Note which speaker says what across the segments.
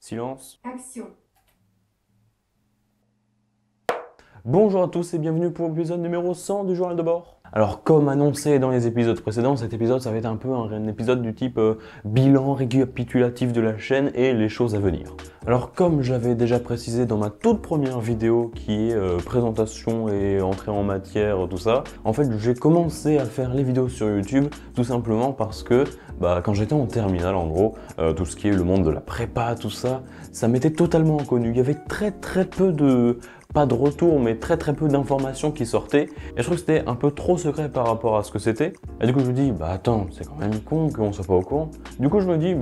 Speaker 1: Silence.
Speaker 2: Action.
Speaker 1: Bonjour à tous et bienvenue pour l'épisode numéro 100 du journal de bord. Alors comme annoncé dans les épisodes précédents, cet épisode ça va être un peu un épisode du type bilan récapitulatif de la chaîne et les choses à venir. Alors comme j'avais déjà précisé dans ma toute première vidéo qui est présentation et entrée en matière, tout ça, en fait j'ai commencé à faire les vidéos sur YouTube tout simplement parce que quand j'étais en terminale en gros, tout ce qui est le monde de la prépa, tout ça, ça m'était totalement inconnu. Il y avait très peu de... pas de retour, mais très peu d'informations qui sortaient. Et je trouve que c'était un peu trop secret par rapport à ce que c'était. Et du coup, je me dis, attends, c'est quand même con qu'on soit pas au courant. Du coup, je me dis,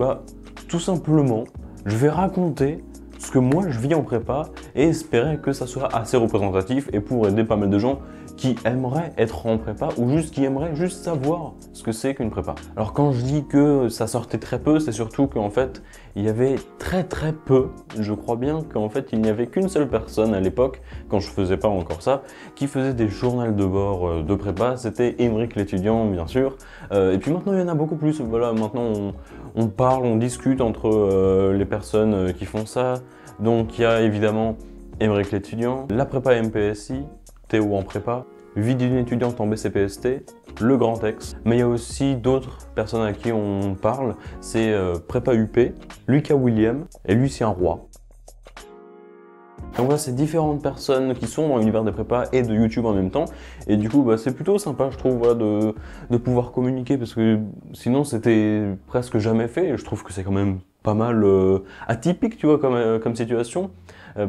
Speaker 1: tout simplement, je vais raconter ce que moi je vis en prépa et espérer que ça soit assez représentatif et pour aider pas mal de gens qui aimeraient être en prépa ou juste qui aimeraient juste savoir ce que c'est qu'une prépa. Alors quand je dis que ça sortait très peu, c'est surtout qu'en fait il y avait très peu, je crois bien qu'en fait il n'y avait qu'une seule personne à l'époque, quand je faisais pas encore ça, qui faisait des journaux de bord de prépa, c'était Émeric l'étudiant bien sûr, et puis maintenant il y en a beaucoup plus, voilà, maintenant on parle, on discute entre les personnes qui font ça, donc il y a évidemment Émeric l'étudiant, la prépa MPSI, Théo en prépa, vie d'une étudiante en BCPST, le Grand Ex, mais il y a aussi d'autres personnes à qui on parle, c'est prépa UP, Lucas William et Lucien Roy. Donc voilà, c'est différentes personnes qui sont dans l'univers des prépas et de YouTube en même temps. Et du coup, c'est plutôt sympa, je trouve, voilà, de pouvoir communiquer parce que sinon, c'était presque jamais fait. Et je trouve que c'est quand même pas mal atypique, tu vois, comme situation.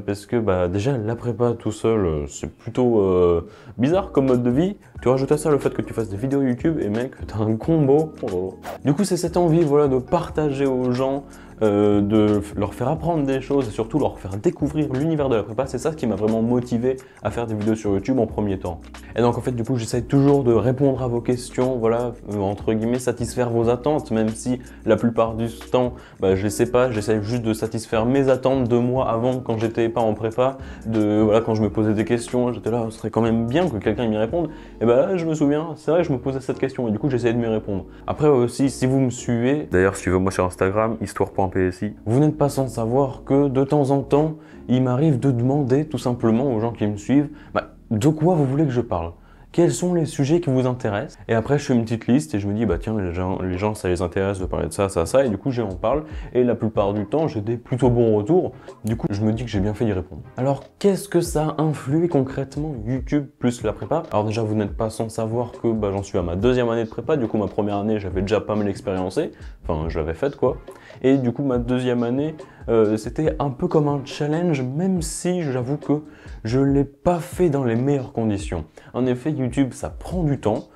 Speaker 1: Parce que déjà, la prépa tout seul, c'est plutôt bizarre comme mode de vie. Tu rajoutes à ça le fait que tu fasses des vidéos YouTube et mec, t'as un combo. Oh. Du coup, c'est cette envie, voilà, de partager aux gens, de leur faire apprendre des choses et surtout leur faire découvrir l'univers de la prépa, c'est ça qui m'a vraiment motivé à faire des vidéos sur YouTube en premier temps. Et donc en fait du coup j'essaie toujours de répondre à vos questions, voilà, entre guillemets satisfaire vos attentes, même si la plupart du temps je les sais pas, j'essaie juste de satisfaire mes attentes de moi avant quand j'étais pas en prépa, voilà, quand je me posais des questions, j'étais là, ce serait quand même bien que quelqu'un m'y réponde, et là je me souviens, c'est vrai que je me posais cette question et du coup j'essayais de m'y répondre. Après aussi si vous me suivez, d'ailleurs suivez-moi sur Instagram, histoire.psi, vous n'êtes pas sans savoir que de temps en temps, il m'arrive de demander tout simplement aux gens qui me suivent de quoi vous voulez que je parle. Quels sont les sujets qui vous intéressent? Et après, je fais une petite liste et je me dis, tiens, les gens, ça les intéresse de parler de ça, ça, et du coup, j'en parle. Et la plupart du temps, j'ai des plutôt bons retours. Du coup, je me dis que j'ai bien fait d'y répondre. Alors, qu'est-ce que ça a influé concrètement, YouTube plus la prépa? Alors déjà, vous n'êtes pas sans savoir que j'en suis à ma deuxième année de prépa. Du coup, ma première année, j'avais déjà pas mal expériencé. Enfin, je l'avais faite, quoi. Et du coup, ma deuxième année, c'était un peu comme un challenge, même si j'avoue que je ne l'ai pas fait dans les meilleures conditions. En effet, YouTube, ça prend du temps.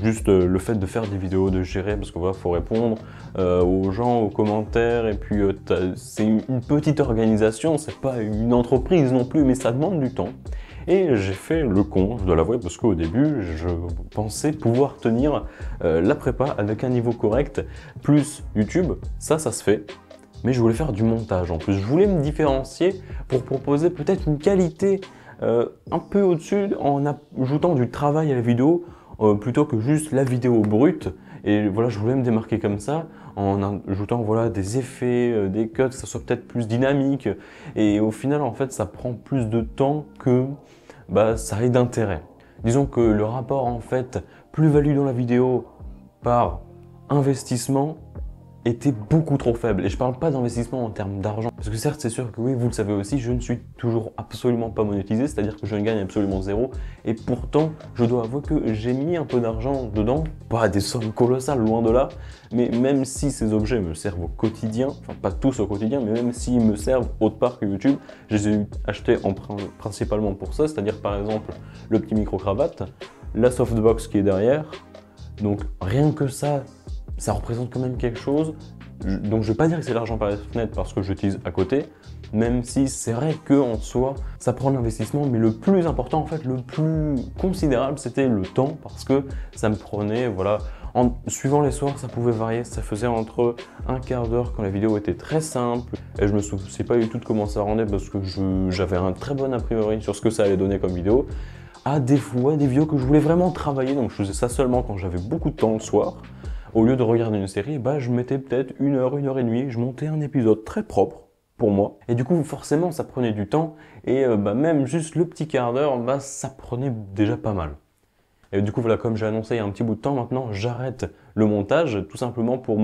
Speaker 1: Juste le fait de faire des vidéos, de gérer, parce que voilà, faut répondre aux gens, aux commentaires, et puis c'est une petite organisation, c'est pas une entreprise non plus, mais ça demande du temps. Et j'ai fait le con, je dois l'avouer, parce qu'au début, je pensais pouvoir tenir la prépa avec un niveau correct, plus YouTube, ça se fait. Mais je voulais faire du montage en plus. Je voulais me différencier pour proposer peut-être une qualité un peu au-dessus en ajoutant du travail à la vidéo plutôt que juste la vidéo brute. Et voilà, je voulais me démarquer comme ça en ajoutant voilà, des effets, des cuts, que ça soit peut-être plus dynamique. Et au final, en fait, ça prend plus de temps que ça ait d'intérêt. Disons que le rapport en fait plus-value dans la vidéo par investissement était beaucoup trop faible. Et je parle pas d'investissement en termes d'argent. Parce que certes, c'est sûr que oui, vous le savez aussi, je ne suis toujours absolument pas monétisé, c'est-à-dire que je ne gagne absolument zéro. Et pourtant, je dois avouer que j'ai mis un peu d'argent dedans. Pas des sommes colossales, loin de là. Mais même si ces objets me servent au quotidien, enfin pas tous au quotidien, mais même s'ils me servent autre part que YouTube, je les ai achetés principalement pour ça. C'est-à-dire par exemple, le petit micro-cravate, la softbox qui est derrière. Donc rien que ça représente quand même quelque chose. Donc je vais pas dire que c'est l'argent par la fenêtre parce que j'utilise à côté, même si c'est vrai qu'en soi, ça prend de l'investissement, mais le plus important, en fait, le plus considérable, c'était le temps, parce que ça me prenait, voilà, en suivant les soirs, ça pouvait varier, ça faisait entre un quart d'heure quand la vidéo était très simple, et je me souciais pas du tout de comment ça rendait, parce que j'avais un très bon a priori sur ce que ça allait donner comme vidéo, à des fois, des vidéos que je voulais vraiment travailler, donc je faisais ça seulement quand j'avais beaucoup de temps le soir. Au lieu de regarder une série, je mettais peut-être une heure et demie, je montais un épisode très propre, pour moi. Et du coup, forcément, ça prenait du temps. Et même juste le petit quart d'heure, ça prenait déjà pas mal. Et du coup, voilà, comme j'ai annoncé il y a un petit bout de temps maintenant, j'arrête le montage, tout simplement pour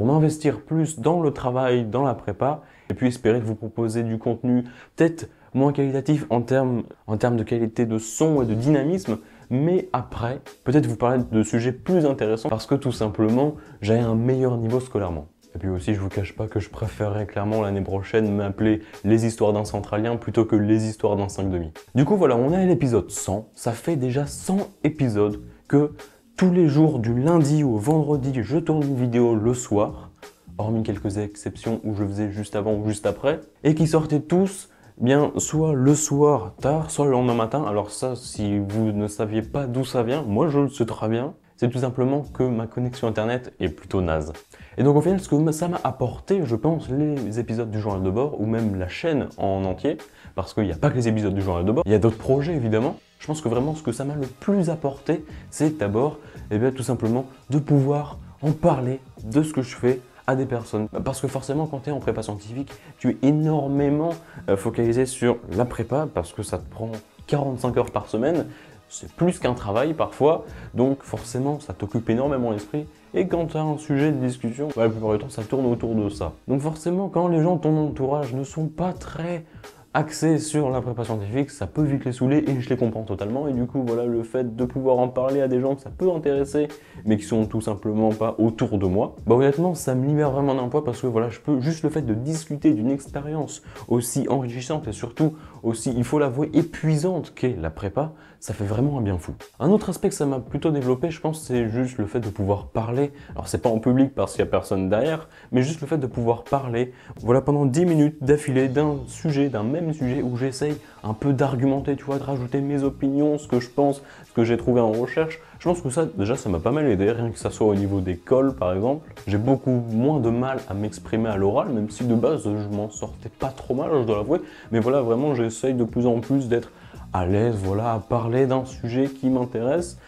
Speaker 1: m'investir plus dans le travail, dans la prépa, et puis espérer vous proposer du contenu peut-être moins qualitatif en termes de qualité de son et de dynamisme, mais après, peut-être vous parler de sujets plus intéressants parce que tout simplement, j'ai un meilleur niveau scolairement. Et puis aussi, je vous cache pas que je préférerais clairement l'année prochaine m'appeler Les histoires d'un centralien plutôt que Les histoires d'un 5,5. Du coup, voilà, on est à l'épisode 100. Ça fait déjà 100 épisodes que tous les jours, du lundi au vendredi, je tourne une vidéo le soir, hormis quelques exceptions où je faisais juste avant ou juste après, et qui sortaient tous bien soit le soir tard, soit le lendemain matin. Alors ça, si vous ne saviez pas d'où ça vient, moi je le sais très bien. C'est tout simplement que ma connexion internet est plutôt naze. Et donc au final, ce que ça m'a apporté, je pense, les épisodes du journal de bord, ou même la chaîne en entier, parce qu'il n'y a pas que les épisodes du journal de bord, il y a d'autres projets évidemment. Je pense que vraiment ce que ça m'a le plus apporté, c'est d'abord, tout simplement, de pouvoir en parler de ce que je fais à des personnes. Parce que forcément, quand tu es en prépa scientifique, tu es énormément focalisé sur la prépa, parce que ça te prend 45 heures par semaine, c'est plus qu'un travail parfois, donc forcément ça t'occupe énormément l'esprit, et quand tu as un sujet de discussion, la plupart du temps ça tourne autour de ça. Donc forcément quand les gens de ton entourage ne sont pas très axés sur la prépa scientifique, ça peut vite les saouler et je les comprends totalement. Et du coup, voilà, le fait de pouvoir en parler à des gens que ça peut intéresser, mais qui sont tout simplement pas autour de moi, honnêtement, ça me libère vraiment d'un poids parce que voilà, je peux juste le fait de discuter d'une expérience aussi enrichissante et surtout aussi, il faut l'avouer, épuisante qu'est la prépa, ça fait vraiment un bien fou. Un autre aspect que ça m'a plutôt développé, je pense, c'est juste le fait de pouvoir parler. Alors, c'est pas en public parce qu'il y a personne derrière, mais juste le fait de pouvoir parler, voilà, pendant 10 minutes d'affilée d'un sujet, d'un même sujet où j'essaye un peu d'argumenter, tu vois, de rajouter mes opinions, ce que je pense, ce que j'ai trouvé en recherche. Je pense que ça, déjà, ça m'a pas mal aidé, rien que ça soit au niveau des cols, par exemple. J'ai beaucoup moins de mal à m'exprimer à l'oral, même si de base, je m'en sortais pas trop mal, je dois l'avouer. Mais voilà, vraiment, j'essaye de plus en plus d'être à l'aise, voilà, à parler d'un sujet qui m'intéresse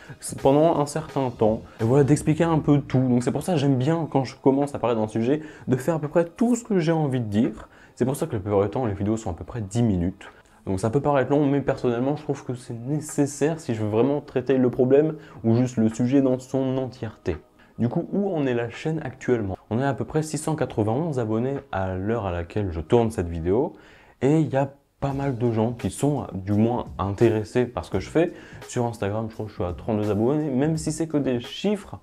Speaker 1: pendant un certain temps. Et voilà, d'expliquer un peu tout. Donc c'est pour ça que j'aime bien, quand je commence à parler d'un sujet, de faire à peu près tout ce que j'ai envie de dire. C'est pour ça que la plupart du temps, les vidéos sont à peu près 10 minutes. Donc ça peut paraître long, mais personnellement, je trouve que c'est nécessaire si je veux vraiment traiter le problème ou juste le sujet dans son entièreté. Du coup, où en est la chaîne actuellement? On est à peu près 691 abonnés à l'heure à laquelle je tourne cette vidéo. Et il y a pas mal de gens qui sont du moins intéressés par ce que je fais. Sur Instagram, je crois que je suis à 32 abonnés, même si c'est que des chiffres,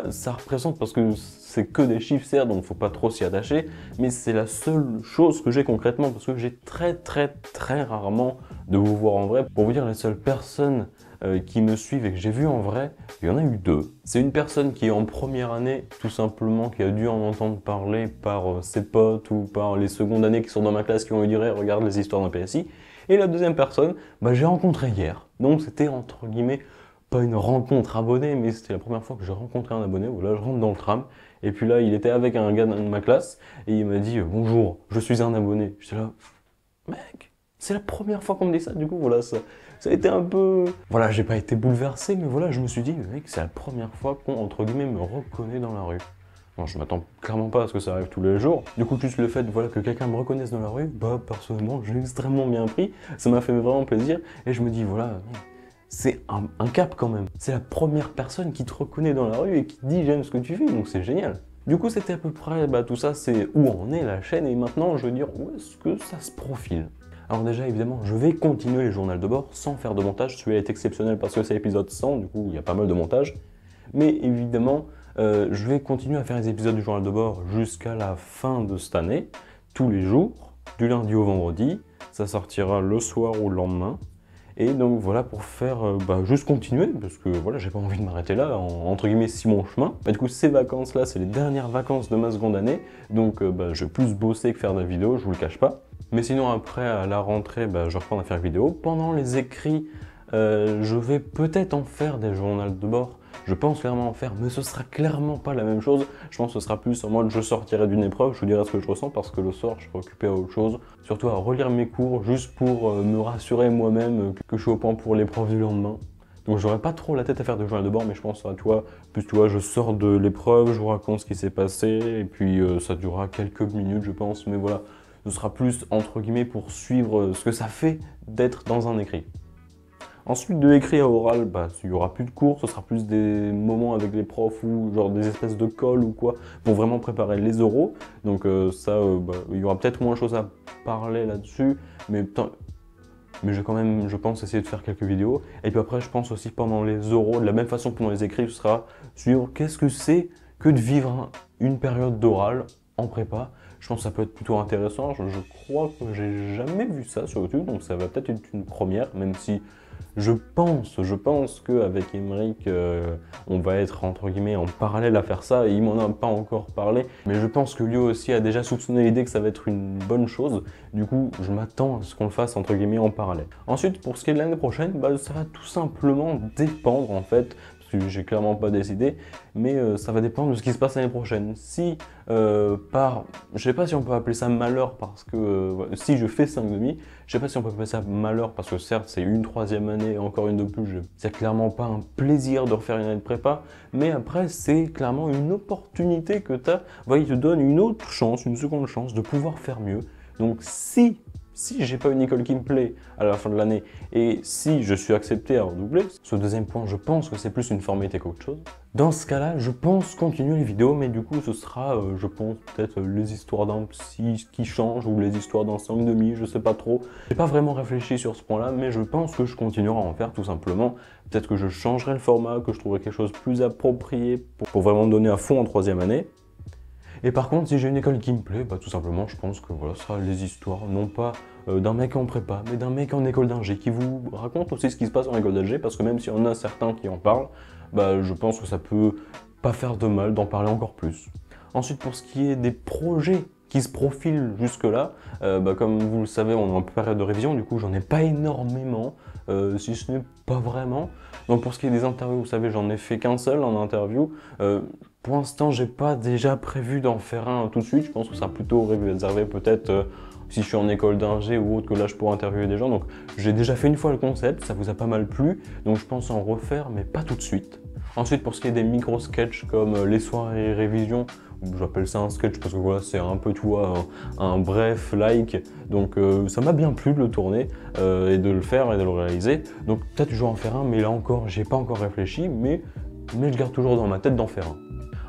Speaker 1: ça représente, parce que c'est que des chiffres certes, donc faut pas trop s'y attacher, mais c'est la seule chose que j'ai concrètement, parce que j'ai très rarement de vous voir en vrai. Pour vous dire, les seules personnes qui me suivent et que j'ai vu en vrai, il y en a eu deux. C'est une personne qui est en première année, tout simplement, qui a dû en entendre parler par ses potes ou par les secondes années qui sont dans ma classe qui ont eu dit regarde les histoires d'un PSI. Et la deuxième personne, j'ai rencontré hier. Donc c'était entre guillemets pas une rencontre abonnée, mais c'était la première fois que j'ai rencontré un abonné. Voilà, je rentre dans le tram et puis là il était avec un gars de ma classe et il m'a dit bonjour, je suis un abonné. J'étais là, mec, c'est la première fois qu'on me dit ça. Du coup voilà, ça a été un peu... Voilà, j'ai pas été bouleversé, mais voilà, je me suis dit, mec, c'est la première fois qu'on, entre guillemets, me reconnaît dans la rue. Bon, je m'attends clairement pas à ce que ça arrive tous les jours. Du coup, juste le fait, voilà, que quelqu'un me reconnaisse dans la rue, personnellement, j'ai extrêmement bien pris. Ça m'a fait vraiment plaisir. Et je me dis, voilà, c'est un cap quand même. C'est la première personne qui te reconnaît dans la rue et qui te dit, j'aime ce que tu fais, donc c'est génial. Du coup, c'était à peu près, tout ça, c'est où en est la chaîne. Et maintenant, je veux dire, où est-ce que ça se profile? Alors déjà, évidemment, je vais continuer les journaux de bord sans faire de montage. Celui-là est exceptionnel parce que c'est l'épisode 100, du coup, il y a pas mal de montage. Mais évidemment, je vais continuer à faire les épisodes du journal de bord jusqu'à la fin de cette année, tous les jours, du lundi au vendredi. Ça sortira le soir ou le lendemain. Et donc voilà, pour faire juste continuer, parce que voilà, j'ai pas envie de m'arrêter là, entre guillemets, si mon chemin. Du coup, ces vacances-là, c'est les dernières vacances de ma seconde année, donc je vais plus bosser que faire de la vidéo, je vous le cache pas. Mais sinon, après, à la rentrée, je reprends à faire vidéo. Pendant les écrits, je vais peut-être en faire des journaux de bord. Je pense clairement en faire, mais ce sera clairement pas la même chose. Je pense que ce sera plus en mode je sortirai d'une épreuve, je vous dirai ce que je ressens parce que le soir je serai occupé à autre chose. Surtout à relire mes cours juste pour me rassurer moi-même que je suis au point pour l'épreuve du lendemain. Donc j'aurais pas trop la tête à faire de journal de bord, mais je pense à toi, plus tu vois, je sors de l'épreuve, je vous raconte ce qui s'est passé, et puis ça durera quelques minutes je pense, mais voilà, ce sera plus entre guillemets pour suivre ce que ça fait d'être dans un écrit. Ensuite, de l'écrit à oral, bah, il n'y aura plus de cours, ce sera plus des moments avec les profs ou genre des espèces de colle ou quoi, pour vraiment préparer les oraux. Donc il y aura peut-être moins de choses à parler là-dessus, mais je vais quand même, je pense, essayer de faire quelques vidéos. Et puis après, je pense aussi pendant les oraux, de la même façon que pendant les écrits, ce sera sur qu'est-ce que c'est que de vivre une période d'oral en prépa. Je pense que ça peut être plutôt intéressant. Je crois que j'ai jamais vu ça sur YouTube, donc ça va peut-être être une première, même si je pense qu'avec Émeric, on va être entre guillemets en parallèle à faire ça, et il m'en a pas encore parlé, mais je pense que lui aussi a déjà soupçonné l'idée que ça va être une bonne chose, du coup je m'attends à ce qu'on le fasse entre guillemets en parallèle. Ensuite, pour ce qui est de l'année prochaine, bah, ça va tout simplement dépendre en fait, parce que j'ai clairement pas décidé, mais ça va dépendre de ce qui se passe l'année prochaine. Si je sais pas si on peut appeler ça malheur parce que si je fais 5,5, je sais pas si on peut appeler ça malheur parce que certes c'est une troisième année, encore une de plus, c'est clairement pas un plaisir de refaire une année de prépa, mais après c'est clairement une opportunité que tu as, il te donne une autre chance, une seconde chance de pouvoir faire mieux. Donc si j'ai pas une école qui me plaît à la fin de l'année et si je suis accepté à redoubler, ce deuxième point, je pense que c'est plus une formalité qu'autre chose. Dans ce cas-là, je pense continuer les vidéos, mais du coup, ce sera, je pense, peut-être les histoires d'un psy qui change ou les histoires d'un 5,5, je sais pas trop. J'ai pas vraiment réfléchi sur ce point-là, mais je pense que je continuerai à en faire tout simplement. Peut-être que je changerai le format, que je trouverai quelque chose de plus approprié pour vraiment me donner à fond en troisième année. Et par contre, si j'ai une école qui me plaît, bah, tout simplement, je pense que voilà, ce sera les histoires, non pas d'un mec en prépa, mais d'un mec en école d'ingé qui vous raconte aussi ce qui se passe en école d'ingé, parce que même s'il y en a certains qui en parlent, bah, je pense que ça peut pas faire de mal d'en parler encore plus. Ensuite, pour ce qui est des projets qui se profilent jusque-là, comme vous le savez, on est en période de révision, du coup, j'en ai pas énormément, si ce n'est pas vraiment. Donc pour ce qui est des interviews, vous savez, j'en ai fait qu'un seul en interview. Pour l'instant, j'ai pas déjà prévu d'en faire un tout de suite. Je pense que ça sera plutôt réservé peut-être si je suis en école d'ingé ou autre, que là je pourrais interviewer des gens. Donc j'ai déjà fait une fois le concept, ça vous a pas mal plu. Donc je pense en refaire, mais pas tout de suite. Ensuite, pour ce qui est des micro-sketchs comme les soirées révision, j'appelle ça un sketch parce que voilà, c'est un peu un bref like. Donc ça m'a bien plu de le tourner et de le faire et de le réaliser. Donc peut-être je vais en faire un, mais là encore, j'ai pas encore réfléchi, mais je garde toujours dans ma tête d'en faire un.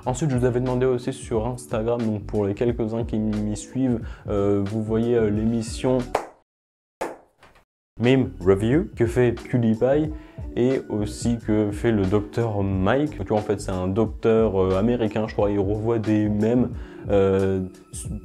Speaker 1: Ensuite, je vous avais demandé aussi sur Instagram, donc pour les quelques-uns qui m'y suivent, vous voyez l'émission Meme Review que fait PewDiePie et aussi que fait le docteur Mike. Tu vois, en fait, c'est un docteur américain, je crois, il revoit des mèmes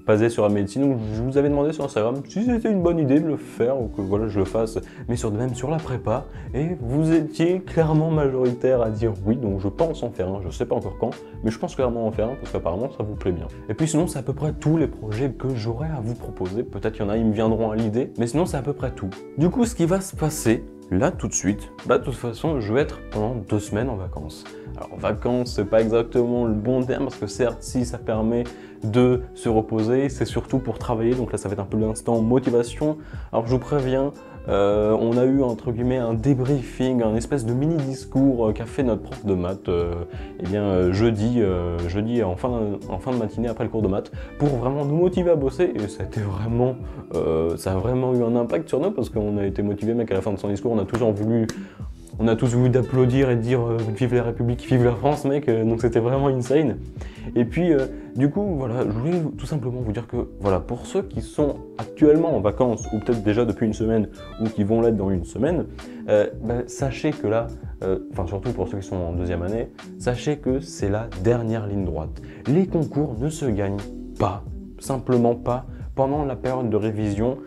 Speaker 1: basés sur la médecine. Donc, je vous avais demandé sur Instagram si c'était une bonne idée de le faire ou que voilà, je le fasse, mais même sur la prépa. Et vous étiez clairement majoritaire à dire oui, donc je pense en faire un, je sais pas encore quand, mais je pense clairement en faire un parce qu'apparemment ça vous plaît bien. Et puis sinon, c'est à peu près tous les projets que j'aurais à vous proposer. Peut-être qu'il y en a, ils me viendront à l'idée, mais sinon, c'est à peu près tout. Du coup, ce qui va se passer là tout de suite, de toute façon, je vais être pendant 2 semaines en vacances. Alors vacances, c'est pas exactement le bon terme parce que certes, si ça permet de se reposer, c'est surtout pour travailler. Donc là, ça va être un peu l'instant motivation. Alors je vous préviens, on a eu entre guillemets un débriefing, un espèce de mini discours qu'a fait notre prof de maths jeudi en fin de matinée après le cours de maths pour vraiment nous motiver à bosser, et ça a vraiment eu un impact sur nous parce qu'on a été motivés, mec. À la fin de son discours, on a tous voulu d'applaudir et de dire vive la République, vive la France, mec, donc c'était vraiment insane. Et puis du coup voilà, je voulais tout simplement vous dire que voilà, pour ceux qui sont actuellement en vacances ou peut-être déjà depuis une semaine ou qui vont l'être dans une semaine, sachez que là, surtout pour ceux qui sont en deuxième année, sachez que c'est la dernière ligne droite. Les concours ne se gagnent pas, simplement pas, pendant la période de révision,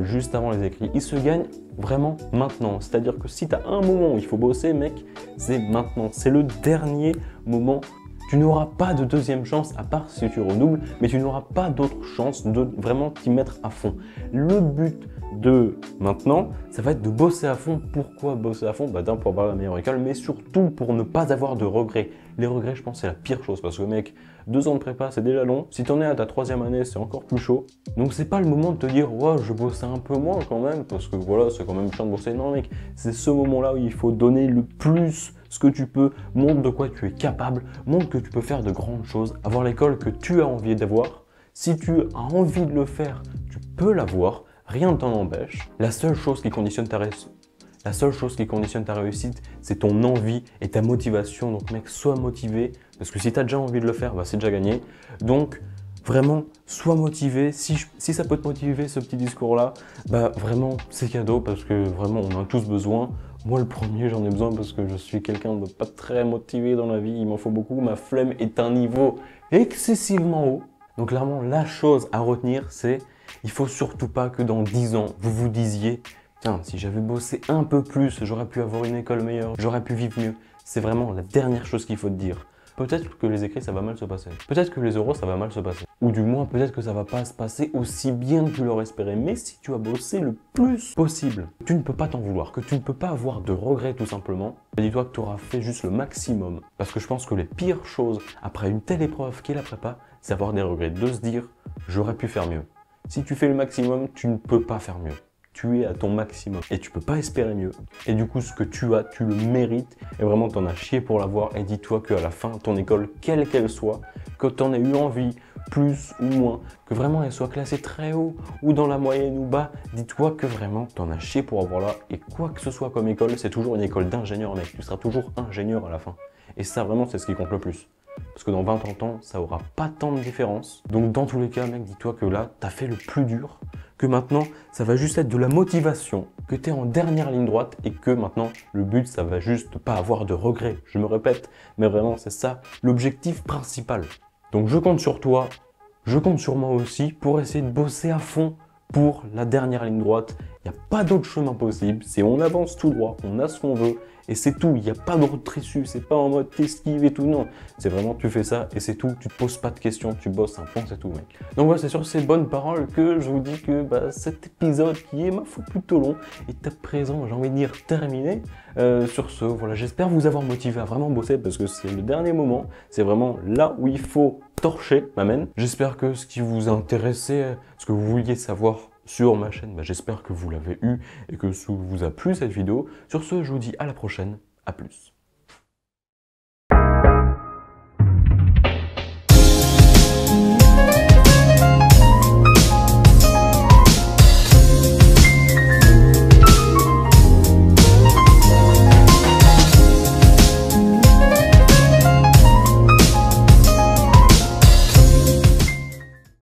Speaker 1: juste avant les écrits. Ils se gagnent vraiment maintenant. C'est-à-dire que si tu as un moment où il faut bosser, mec, c'est maintenant. C'est le dernier moment. Tu n'auras pas de deuxième chance, à part si tu redoubles, mais tu n'auras pas d'autre chance de vraiment t'y mettre à fond. Le but de maintenant, ça va être de bosser à fond. Pourquoi bosser à fond? D'un, pour avoir la meilleure école, mais surtout pour ne pas avoir de regrets. Les regrets, je pense, c'est la pire chose parce que, mec, 2 ans de prépa, c'est déjà long. Si t'en es à ta 3e année, c'est encore plus chaud. Donc c'est pas le moment de te dire, ouais, je bossais un peu moins quand même, parce que voilà, c'est quand même chiant de bosser. Non mec, c'est ce moment-là où il faut donner le plus ce que tu peux, montre de quoi tu es capable, montre que tu peux faire de grandes choses, avoir l'école que tu as envie d'avoir. Si tu as envie de le faire, tu peux l'avoir, rien ne t'en empêche. La seule chose qui conditionne ta réussite, c'est ton envie et ta motivation. Donc mec, sois motivé, parce que si tu as déjà envie de le faire, bah, c'est déjà gagné. Donc vraiment, sois motivé. Si ça peut te motiver, ce petit discours-là, bah vraiment, c'est cadeau, parce que vraiment, on en a tous besoin. Moi, le premier, j'en ai besoin parce que je suis quelqu'un de pas très motivé dans la vie. Il m'en faut beaucoup. Ma flemme est à un niveau excessivement haut. Donc clairement, la chose à retenir, c'est il faut surtout pas que dans 10 ans, vous vous disiez « Tiens, si j'avais bossé un peu plus, j'aurais pu avoir une école meilleure, j'aurais pu vivre mieux. » C'est vraiment la dernière chose qu'il faut te dire. Peut-être que les écrits, ça va mal se passer. Peut-être que les euros, ça va mal se passer. Ou du moins, peut-être que ça va pas se passer aussi bien que tu l'aurais espéré. Mais si tu as bossé le plus possible, tu ne peux pas t'en vouloir, que tu ne peux pas avoir de regrets tout simplement. Dis-toi que tu auras fait juste le maximum. Parce que je pense que les pires choses après une telle épreuve qu'est la prépa, c'est avoir des regrets, de se dire « j'aurais pu faire mieux ». Si tu fais le maximum, tu ne peux pas faire mieux. Tu es à ton maximum et tu peux pas espérer mieux. Et du coup, ce que tu as, tu le mérites et vraiment t'en as chié pour l'avoir. Et dis-toi qu'à la fin, ton école, quelle qu'elle soit, que t'en aies eu envie, plus ou moins, que vraiment elle soit classée très haut ou dans la moyenne ou bas, dis-toi que vraiment t'en as chié pour avoir là. Et quoi que ce soit comme école, c'est toujours une école d'ingénieur, mec. Tu seras toujours ingénieur à la fin. Et ça, vraiment, c'est ce qui compte le plus. Parce que dans 20 ans, ça aura pas tant de différence. Donc dans tous les cas, mec, dis-toi que là, t'as fait le plus dur. Que maintenant, ça va juste être de la motivation, que tu es en dernière ligne droite et que maintenant, le but, ça va juste pas avoir de regrets. Je me répète, mais vraiment, c'est ça l'objectif principal. Donc je compte sur toi, je compte sur moi aussi pour essayer de bosser à fond pour la dernière ligne droite. Il n'y a pas d'autre chemin possible, c'est on avance tout droit, on a ce qu'on veut et c'est tout. Il n'y a pas d'autre issue, c'est pas en mode t'esquives et tout, non. C'est vraiment tu fais ça et c'est tout, tu te poses pas de questions, tu bosses un point, c'est tout mec. Donc voilà, c'est sur ces bonnes paroles que je vous dis que cet épisode qui est ma foi plutôt long est à présent, j'ai envie de dire, terminé. Sur ce, voilà, j'espère vous avoir motivé à vraiment bosser parce que c'est le dernier moment, c'est vraiment là où il faut torcher, m'amène. J'espère que ce qui vous a intéressé, ce que vous vouliez savoir sur ma chaîne, j'espère que vous l'avez eu et que ça vous a plu cette vidéo. Sur ce, je vous dis à la prochaine, à plus.